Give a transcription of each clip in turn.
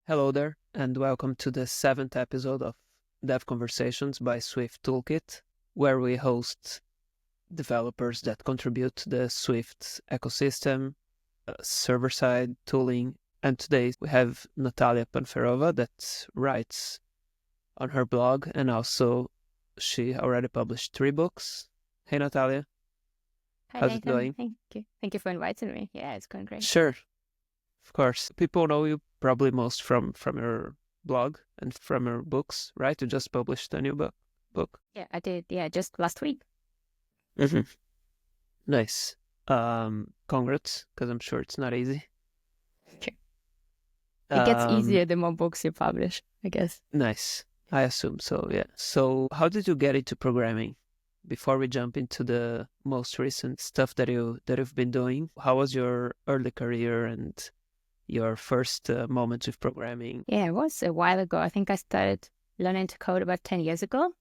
Hello there, and welcome to the seventh episode of Dev Conversations by Swift Toolkit, where we host developers that contribute to the Swift ecosystem, server-side tooling. And today we have Natalia Panferova that writes on her blog, and also she already published 3 books. Hey, Natalia. Hi, How's Nathan. it going? Thank you. Thank you for inviting me. Yeah, it's going great. Sure, of course. People know you probably most from your blog and from your books, right? You just published a new book. Yeah, I did. Yeah, just last week. Mm-hmm. Nice. Congrats, because I'm sure it's not easy. Okay. It gets easier the more books you publish, I guess. Nice. I assume so, yeah. So how did you get into programming? Before we jump into the most recent stuff that you've been doing, how was your early career and your first moments with programming? Yeah, it was a while ago. I think I started learning to code about 10 years ago.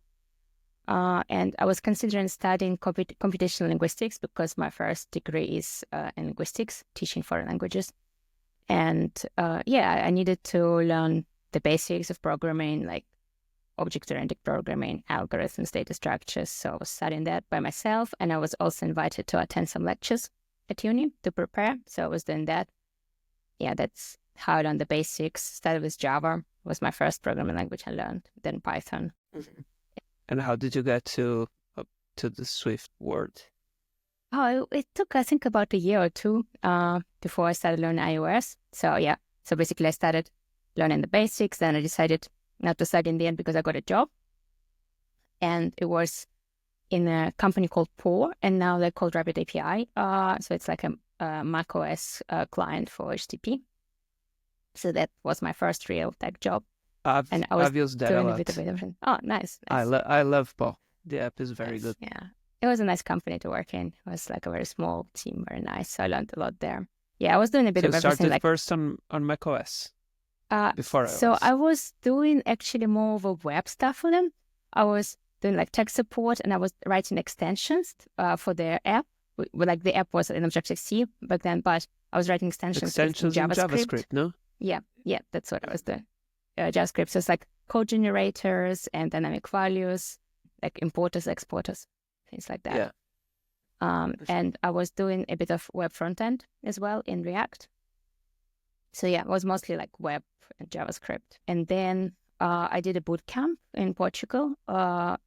And I was considering studying computational linguistics because my first degree is in linguistics, teaching foreign languages. And I needed to learn the basics of programming, like object-oriented programming, algorithms, data structures. So I was studying that by myself. And I was also invited to attend some lectures at uni to prepare. So I was doing that. Yeah, that's how I learned the basics. Started with Java, was my first programming language I learned, then Python. Mm-hmm. And how did you get to the Swift world? Oh, it took, I think, about a year or two before I started learning iOS. So basically I started learning the basics. Then I decided not to study in the end because I got a job. And it was in a company called POR, and now they're called Rapid API. So it's like a macOS client for HTTP. So that was my first real tech job. I've used that a lot. A bit of everything. Oh, nice. I love POR. The app is very good. Yeah. It was a nice company to work in. It was like a very small team, very nice. So I learned a lot there. Yeah, I was doing a bit of everything. So you started first on macOS before iOS. So I was doing actually more of a web stuff for them. I was doing like tech support, and I was writing extensions for their app. Like the app was in Objective-C back then, but I was writing extensions in JavaScript. No? Yeah, that's what I was doing. JavaScript. So it's like code generators and dynamic values, like importers, exporters, things like that. Yeah. And I was doing a bit of web front end as well in React. So yeah, it was mostly like web and JavaScript. And then I did a bootcamp in Portugal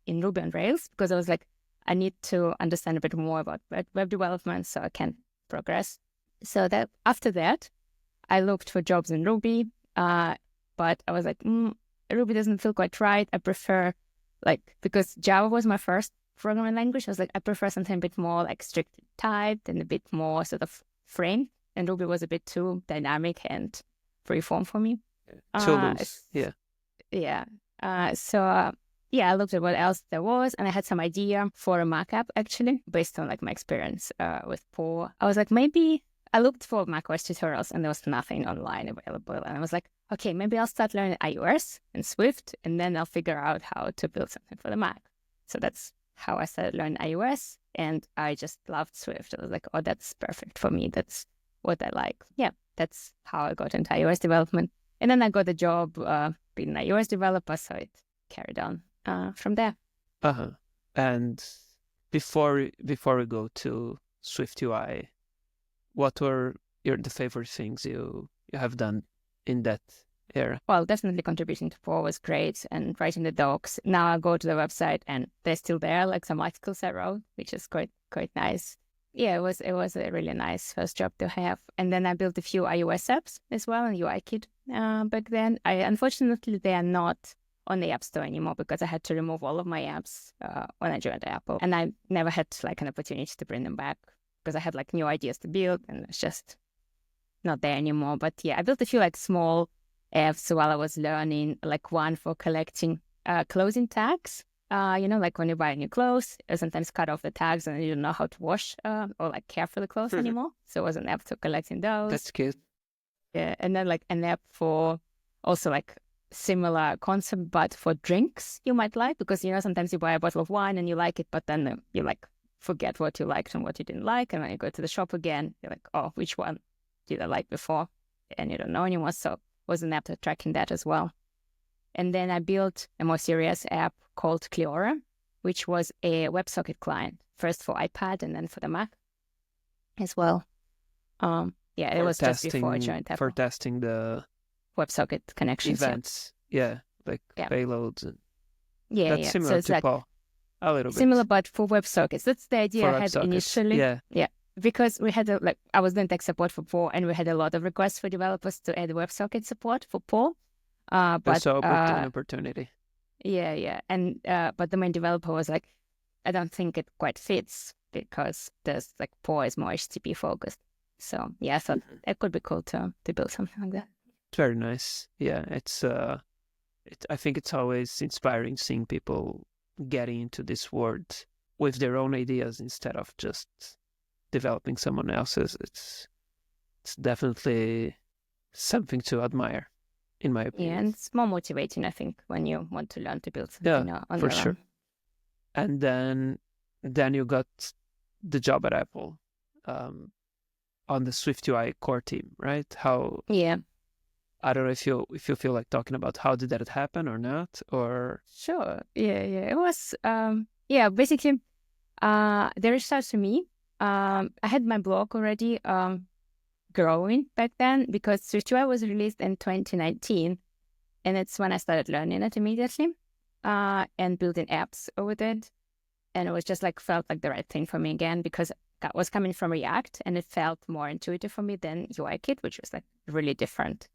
in Ruby on Rails because I was like, I need to understand a bit more about web development so I can progress. So that after that, I looked for jobs in Ruby, but I was like, Ruby doesn't feel quite right. I prefer because Java was my first programming language, I was like, I prefer something a bit more like strict typed and a bit more sort of framed. And Ruby was a bit too dynamic and freeform for me. Too loose. Yeah. Yeah. I looked at what else there was, and I had some idea for a Mac app actually, based on like my experience with POR. I was like, maybe I looked for macOS tutorials and there was nothing online available. And I was like, okay, maybe I'll start learning iOS and Swift, and then I'll figure out how to build something for the Mac. So that's how I started learning iOS, and I just loved Swift. I was like, oh, that's perfect for me. That's what I like. Yeah, that's how I got into iOS development. And then I got a job being an iOS developer, so it carried on from there. And before we go to SwiftUI, what were the favorite things you have done in that era? Well, definitely contributing to POR was great, and writing the docs. Now I go to the website and they're still there, like some articles I wrote, which is quite nice. Yeah, it was a really nice first job to have. And then I built a few iOS apps as well in UIKit back then. Unfortunately, they are not on the App Store anymore because I had to remove all of my apps when I joined Apple. And I never had like an opportunity to bring them back because I had like new ideas to build and it's just not there anymore. But yeah, I built a few like small apps while I was learning, like one for collecting clothing tags. Like when you buy new clothes, you sometimes cut off the tags and you don't know how to wash or like care for the clothes anymore. So it was an app for collecting those. That's cute. Yeah, and then like an app for also like similar concept, but for drinks you might like, because sometimes you buy a bottle of wine and you like it, but then you like forget what you liked and what you didn't like, and when you go to the shop again, you're like, oh, which one did I like before? And you don't know anymore. So was an app to tracking that as well. And then I built a more serious app called Cleora, which was a WebSocket client, first for iPad and then for the Mac as well. It was just before I joined Apple. For testing the WebSocket connections. Events, payloads. And that's similar so to Paul, a little bit. Similar, but for WebSockets. That's the idea for I had WebSockets. initially. Yeah. Because we had I was doing tech support for Paul, and we had a lot of requests for developers to add WebSocket support for Paul. But an opportunity. And but the main developer was like, I don't think it quite fits because there's Paul is more HTTP focused. So I thought it could be cool to build something like that. It's very nice. Yeah, it's I think it's always inspiring seeing people getting into this world with their own ideas instead of just developing someone else's. It's definitely something to admire, in my opinion. Yeah, and it's more motivating, I think, when you want to learn to build something on for your sure. own. And then you got the job at Apple, on the SwiftUI core team, right? How? Yeah. I don't know if you feel like talking about how did that happen or not, or Sure. Yeah. It was basically they reached out to me. I had my blog already growing back then because SwiftUI was released in 2019, and it's when I started learning it immediately and building apps with it. And it was just felt like the right thing for me again because I was coming from React and it felt more intuitive for me than UIKit, which was really different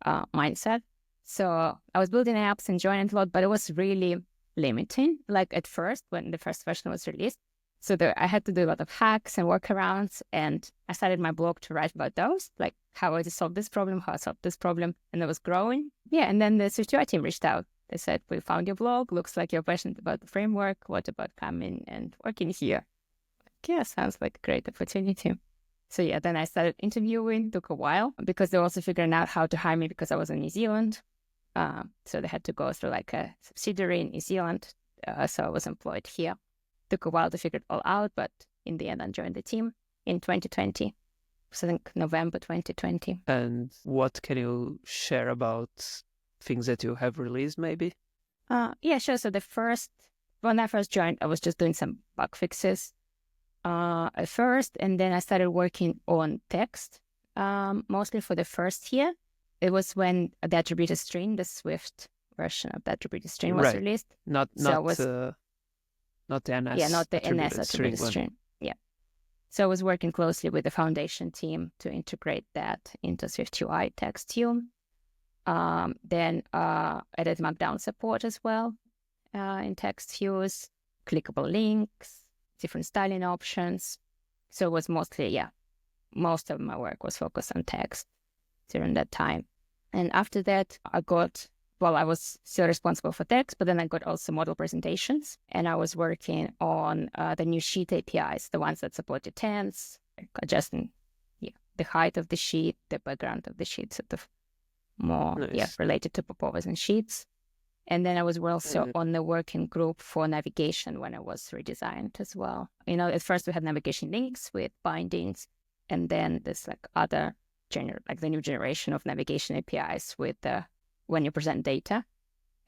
mindset. So I was building apps, enjoying it a lot, but it was really limiting. At first, when the first version was released, so I had to do a lot of hacks and workarounds, and I started my blog to write about those, how I solved this problem, how I solved this problem, and it was growing. Yeah, and then the SwiftUI team reached out. They said, we found your blog, looks like you're passionate about the framework. What about coming and working here? Yeah, sounds like a great opportunity. So then I started interviewing, took a while because they were also figuring out how to hire me because I was in New Zealand. So they had to go through a subsidiary in New Zealand. So I was employed here. Took a while to figure it all out, but in the end I joined the team in 2020. So I think November 2020. And what can you share about things that you have released maybe? Yeah, sure. So when I first joined, I was just doing some bug fixes at first, and then I started working on text, mostly for the first year. It was when the attributed string, the Swift version of the attributed string was released. Not the NS. Yeah, not the NS attributed string. Yeah. So I was working closely with the foundation team to integrate that into SwiftUI text view. Then added Markdown support as well in text views, clickable links, different styling options. So it was mostly, most of my work was focused on text during that time. And after that, I was still responsible for text, but then I got also model presentations. And I was working on the new sheet APIs, the ones that supported tense, adjusting the height of the sheet, the background of the sheet, sort of more related to Popovas and sheets. And then I was also on the working group for navigation when it was redesigned as well. At first we had navigation links with bindings, and then there's other the new generation of navigation APIs with when you present data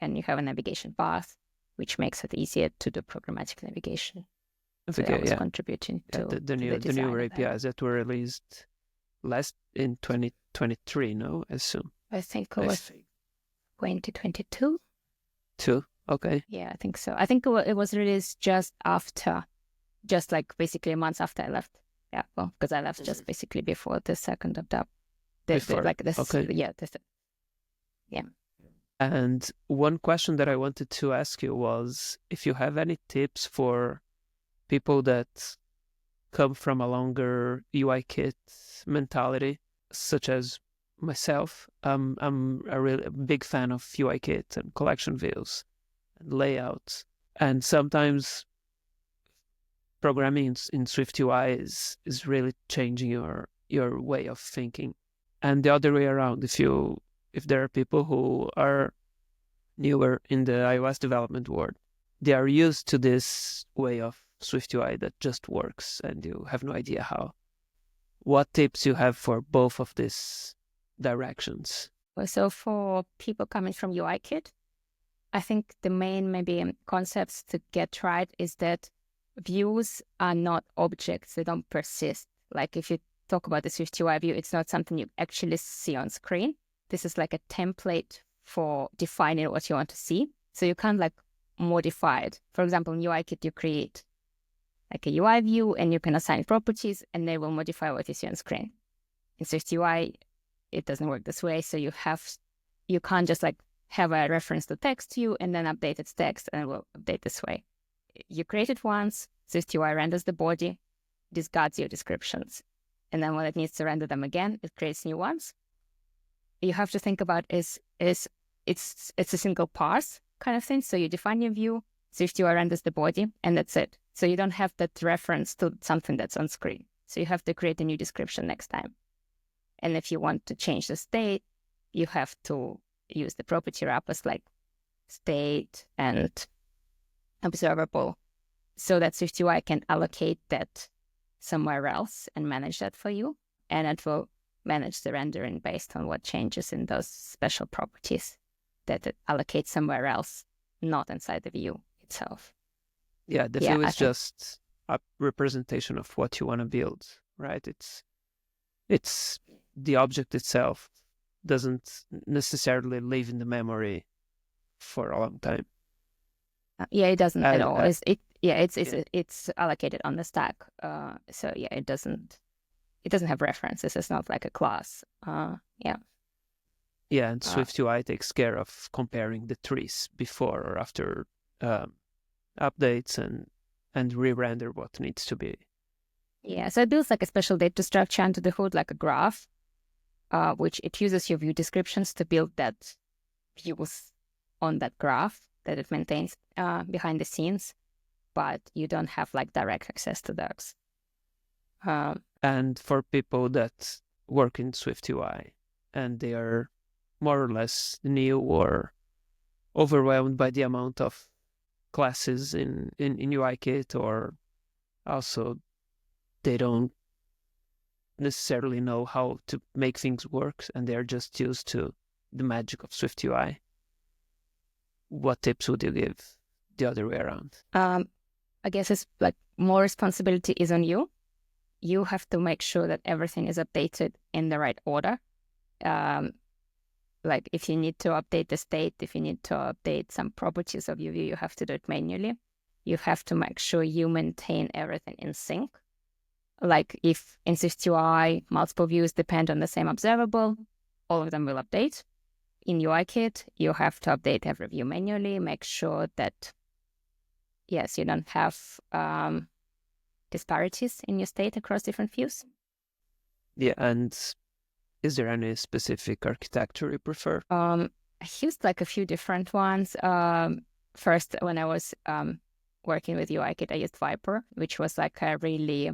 and you have a navigation path, which makes it easier to do programmatic navigation. So I was contributing to the newer APIs that were released in 2023, no? I assume. I think it was 2022. Okay. Yeah, I think so. I think it was released just basically months after I left. Yeah, well, because I left just basically before the second of that. Yeah. And one question that I wanted to ask you was if you have any tips for people that come from a longer UIKit mentality, such as myself. I'm a really big fan of UIKit and collection views and layouts. And sometimes programming in SwiftUI is really changing your way of thinking. And the other way around, if there are people who are newer in the iOS development world, they are used to this way of SwiftUI that just works and you have no idea how. What tips you have for both of these directions? So for people coming from UIKit, I think the main maybe concepts to get right is that views are not objects. They don't persist. Like if you talk about the SwiftUI view, it's not something you actually see on screen. This is like a template for defining what you want to see. So you can't like modify it. For example, in UIKit, you create like a UI view and you can assign properties and they will modify what you see on screen. In SwiftUI, it doesn't work this way. So you can't just like have a reference to text view and then update its text and it will update this way. You create it once, SwiftUI renders the body, discards your descriptions. And then when it needs to render them again, it creates new ones. You have to think about it's a single parse kind of thing. So you define your view, SwiftUI renders the body, and that's it. So you don't have that reference to something that's on screen. So you have to create a new description next time. And if you want to change the state, you have to use the property wrappers like state and observable so that SwiftUI can allocate that somewhere else and manage that for you. And it will manage the rendering based on what changes in those special properties that it allocates somewhere else, not inside the view itself. Yeah, the view is just a representation of what you want to build, right? It's the object itself doesn't necessarily live in the memory for a long time. Yeah, it doesn't at all. It's allocated on the stack. So yeah, it doesn't have references. It's not like a class. Yeah. Yeah, and SwiftUI takes care of comparing the trees before or after updates and re-render what needs to be. Yeah, so it builds like a special data structure under the hood, like a graph, which it uses your view descriptions to build that views on that graph that it maintains behind the scenes, but you don't have like direct access to those. And for people that work in SwiftUI and they are more or less new or overwhelmed by the amount of classes in UIKit, or also they don't necessarily know how to make things work and they're just used to the magic of SwiftUI, what tips would you give the other way around? I guess it's like more responsibility is on you. You have to make sure that everything is updated in the right order. Like if you need to update the state, if you need to update some properties of your view, you have to do it manually. You have to make sure you maintain everything in sync. Like if in SwiftUI, multiple views depend on the same observable, all of them will update. In UIKit, you have to update every view manually, make sure that, yes, you don't have disparities in your state across different views. Yeah, and is there any specific architecture you prefer? I used like a few different ones. First, when I was working with UIKit, I used Viper, which was like a really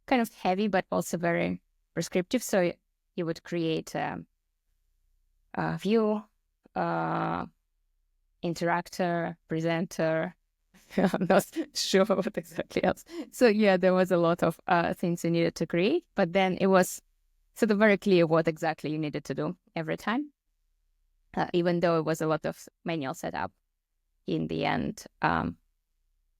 kind of heavy, but also very prescriptive. So you would create a view, interactor, presenter. I'm not sure what exactly else. So yeah, there was a lot of things you needed to create, but then it was sort of very clear what exactly you needed to do every time. Even though it was a lot of manual setup, in the end,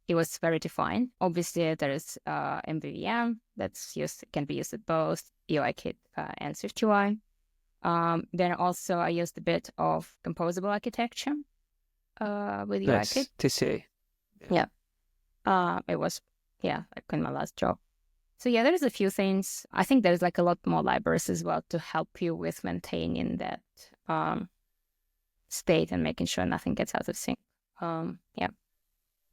it was very defined. Obviously, there is MVVM that's can be used at both UIKit and SwiftUI. Then also I used a bit of composable architecture with UIKit. TCA. Yeah. It was, like in my last job. So yeah, there's a few things. I think there's like a lot more libraries as well to help you with maintaining that state and making sure nothing gets out of sync.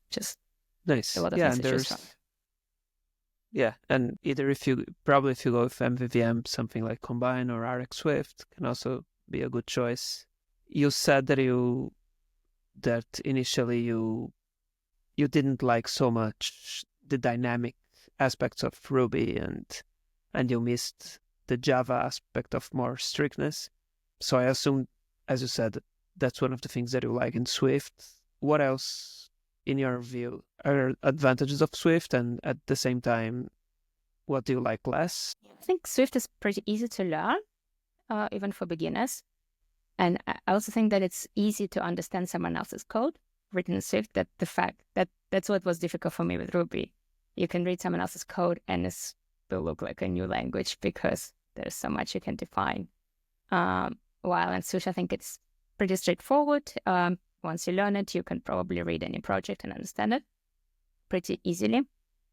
Just nice. a lot of things to choose from. Yeah, and either if you go with MVVM, something like Combine or RX Swift can also be a good choice. You said that initially you didn't like so much the dynamic aspects of Ruby and you missed the Java aspect of more strictness. So I assume, as you said, that's one of the things that you like in Swift. What else, in your view, are advantages of Swift, and at the same time, what do you like less? I think Swift is pretty easy to learn. even for beginners. And I also think that it's easy to understand someone else's code written in Swift. That the fact that that's what was difficult for me with Ruby. You can read someone else's code and it will look like a new language because there's so much you can define. While in Swift, I think it's pretty straightforward. Once you learn it, you can probably read any project and understand it pretty easily.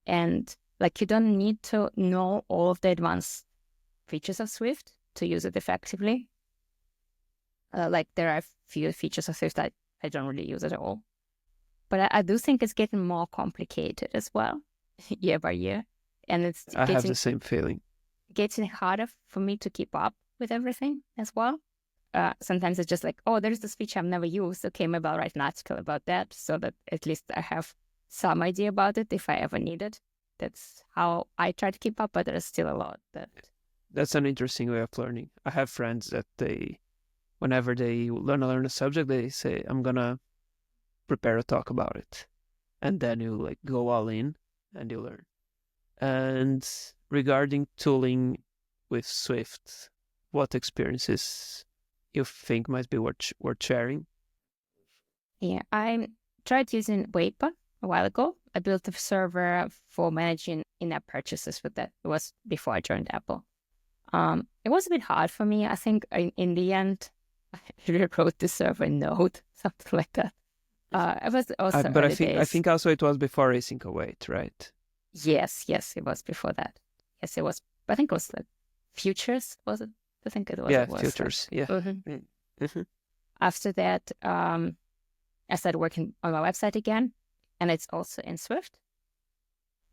And like you don't need to know all of the advanced features of Swift to use it effectively. Like there are a few features of Swift that I don't really use at all. But I do think it's getting more complicated as well, year by year. And I have the same feeling. Getting harder for me to keep up with everything as well. Sometimes it's just like, oh, there's this feature I've never used. Okay, maybe I'll write an article about that so that at least I have some idea about it if I ever need it. That's how I try to keep up, but there's still a lot that... That's an interesting way of learning. I have friends that whenever they learn a subject, they say, I'm going to prepare a talk about it. And then you like go all in and you learn. And regarding tooling with Swift, what experiences you think might be worth sharing? Yeah, I tried using Vapor a while ago. I built a server for managing in-app purchases with that. It was before I joined Apple. It was a bit hard for me. I think in the end, I rewrote the server in Node, something like that. It was also but I think also it was before async await, right? Yes, it was before that. Yes, it was. I think it was like Futures, was it? I think it was. Yeah, Futures. Yeah. Mm-hmm. Mm-hmm. After that, I started working on my website again, and it's also in Swift.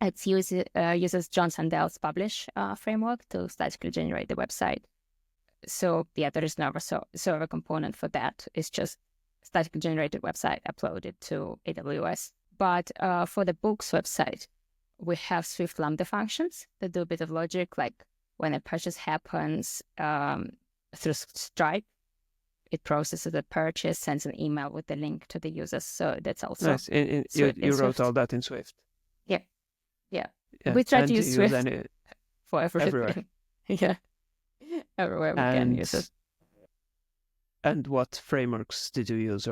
It uses John Sandel's Publish framework to statically generate the website. So yeah, there is no server component for that. It's just statically generated website uploaded to AWS. But for the books website, we have Swift Lambda functions that do a bit of logic, like when a purchase happens through Stripe, it processes the purchase, sends an email with the link to the users. So that's also nice. You wrote all that in Swift. Yeah. We try to use Swift for everything. Everywhere. Yeah. Everywhere we can use it. And what frameworks did you use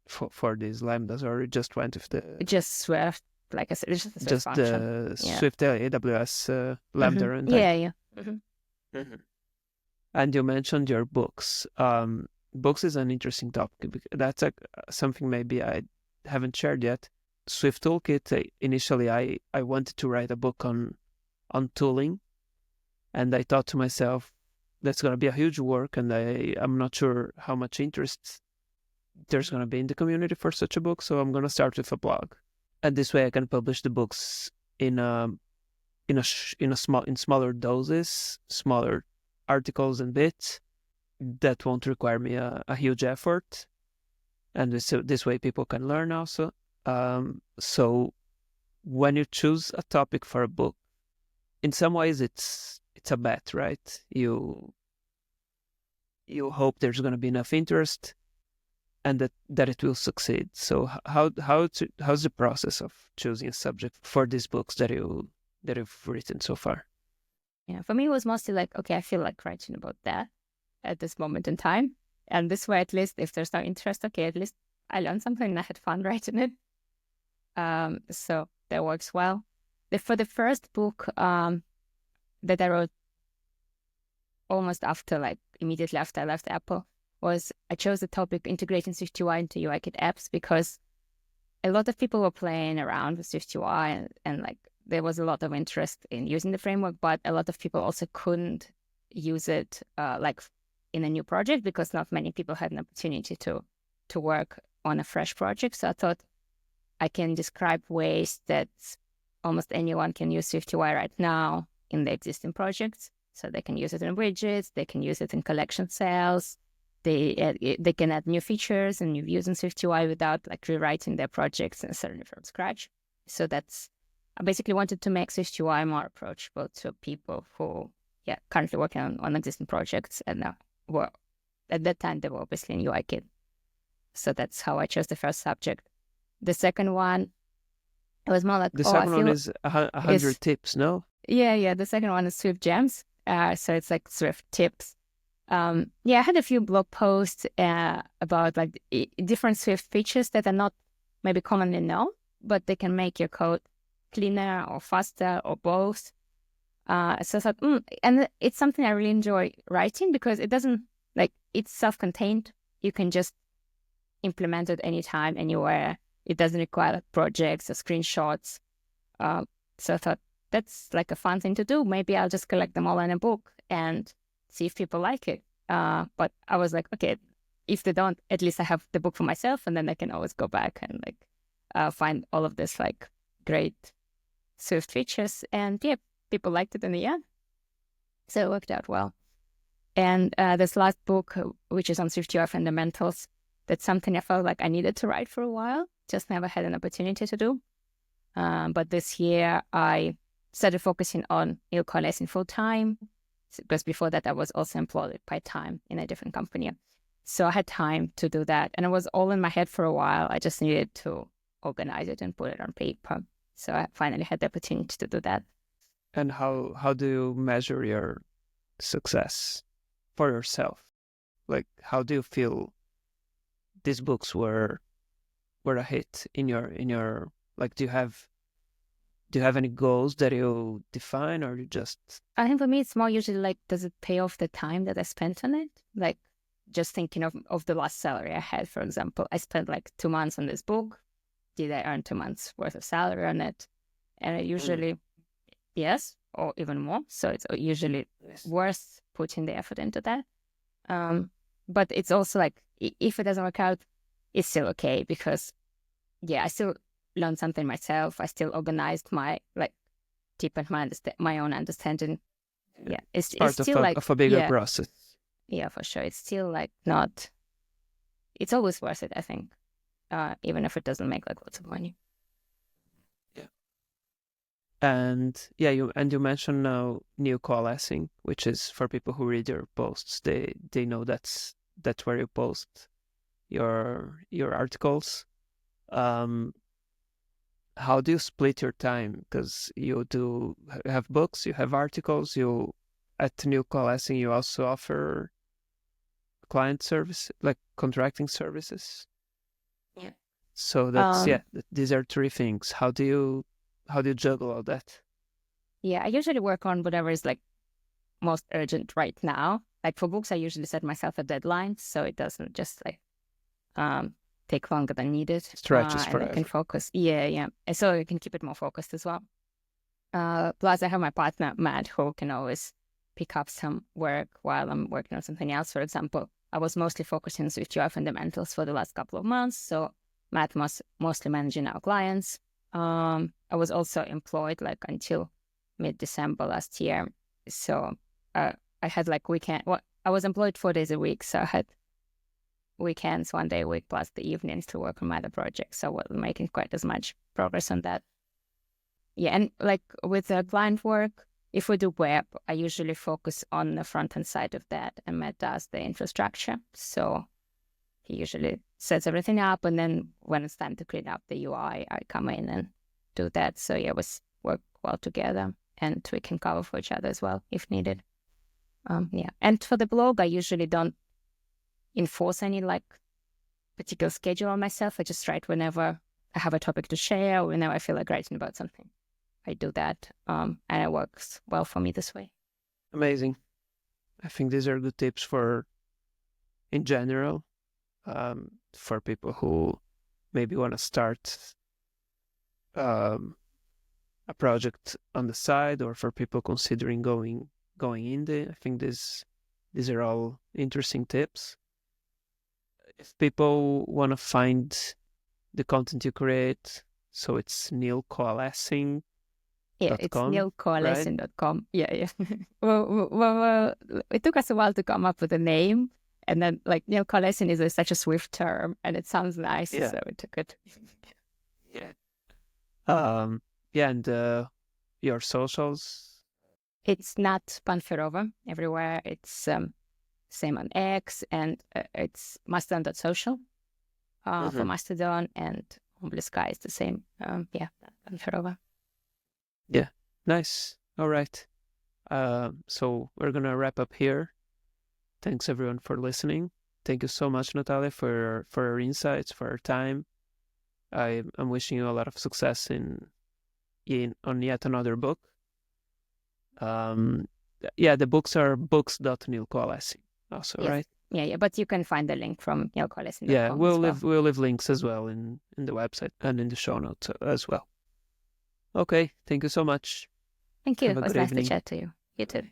for these lambdas, or just went with the... Just Swift, like I said, it's just a Swift function. The Swift AWS lambda runtime. Yeah. Mm-hmm. Mm-hmm. And you mentioned your books. Books is an interesting topic. That's something maybe I haven't shared yet. Swift Toolkit, initially I wanted to write a book on tooling, and I thought to myself, that's going to be a huge work, and I'm not sure how much interest there's going to be in the community for such a book, so I'm going to start with a blog. And this way I can publish the books in smaller doses, smaller articles and bits that won't require me a huge effort. And this way people can learn also. So when you choose a topic for a book, in some ways it's a bet, right? You hope there's going to be enough interest and that it will succeed. So how's the process of choosing a subject for these books that you've written so far? Yeah, for me it was mostly like, okay, I feel like writing about that at this moment in time, and this way at least if there's no interest, okay, at least I learned something and I had fun writing it. So that works well. For the first book that I wrote almost after, like immediately after I left Apple, was I chose the topic integrating SwiftUI into UIKit apps because a lot of people were playing around with SwiftUI and like there was a lot of interest in using the framework, but a lot of people also couldn't use it like in a new project because not many people had an opportunity to work on a fresh project. So I thought I can describe ways that almost anyone can use SwiftUI right now in the existing projects. So they can use it in widgets, they can use it in collection cells, they can add new features and new views in SwiftUI without like rewriting their projects necessarily from scratch. So I basically wanted to make SwiftUI more approachable to people who currently working on existing projects and were at that time they were obviously in UIKit. So that's how I chose the first subject. The second one, it was more like... The second one is 100 tips, no? Yeah. The second one is Swift Gems. So it's like Swift tips Yeah, I had a few blog posts about like different Swift features that are not maybe commonly known, but they can make your code cleaner or faster or both. So I thought, and it's something I really enjoy writing because it doesn't like it's self-contained. You can just implement it anytime, anywhere. It doesn't require like, projects or screenshots. So I thought that's like a fun thing to do. Maybe I'll just collect them all in a book and see if people like it. But I was like, okay, if they don't, at least I have the book for myself, and then I can always go back and like find all of this like great Swift features. And yeah, people liked it in the end, so it worked out well. And this last book, which is on SwiftUI fundamentals, that's something I felt like I needed to write for a while, just never had an opportunity to do. But this year I started focusing on coalescing full time, because before that I was also employed part-time in a different company. So I had time to do that. And it was all in my head for a while. I just needed to organize it and put it on paper. So I finally had the opportunity to do that. And how do you measure your success for yourself? Like, how do you feel these books were a hit in your like, do you have any goals that you define, or you just... I think for me, it's more usually like, does it pay off the time that I spent on it? Like, just thinking of the last salary I had, for example. I spent like 2 months on this book. Did I earn 2 months worth of salary on it? And I usually, yes, or even more. So it's usually worth putting the effort into that. But it's also like, if it doesn't work out, it's still okay, because yeah, I still learned something myself. I still organized my deepened my own understanding. Yeah, it's still of a bigger process. Yeah, for sure. It's still like not. It's always worth it, I think, even if it doesn't make like lots of money. Yeah. And yeah, you mentioned now new coalescing, which is for people who read your posts. They know that's where you post your articles. How do you split your time? Because you have books, you have articles, at New Coalescing, you also offer client service, like contracting services. Yeah. So that's, these are 3 things. How do you juggle all that? Yeah, I usually work on whatever is like most urgent right now. Like for books, I usually set myself a deadline, so it doesn't just like take longer than needed. Stretches forever. And I can focus. Yeah. And so I can keep it more focused as well. Plus, I have my partner, Matt, who can always pick up some work while I'm working on something else. For example, I was mostly focusing on SwiftUI fundamentals for the last couple of months. So Matt was mostly managing our clients. I was also employed like until mid-December last year. So I had like weekend. Well, I was employed 4 days a week. So I had weekends 1 day a week plus the evenings to work on my other projects. So I wasn't making quite as much progress on that. Yeah, and like with the client work, if we do web, I usually focus on the front-end side of that, and Matt does the infrastructure. So he usually sets everything up, and then when it's time to clean up the UI, I come in and do that. So yeah, we work well together, and we can cover for each other as well if needed. Yeah, and for the blog, I usually don't enforce any like particular schedule on myself. I just write whenever I have a topic to share, or whenever I feel like writing about something. I do that, and it works well for me this way. Amazing. I think these are good tips in general, for people who maybe want to start a project on the side, or for people considering going indie. I think these are all interesting tips. If people want to find the content you create, so it's Neil Coalescing. Yeah, it's neilcoalescing.com. Yeah. Well, it took us a while to come up with a name, and then like Neil Coalescing is such a Swift term, and it sounds nice, so we took it. And your socials? It's not Panferova everywhere. It's same on X, and it's mastodon.social for Mastodon, and on Blue Sky is the same. Panferova. Yeah, nice. All right. So we're gonna wrap up here. Thanks everyone for listening. Thank you so much, Natalia, for your insights, for your time. I'm wishing you a lot of success on yet another book. The books are books.nilcoalescing also, Yes. right? Yeah, but you can find the link from nilcoalescing.com. Yeah, we'll leave links as well in the website and in the show notes as well. Okay, thank you so much. Thank you. Have a It was good nice evening. to chat to you. You too.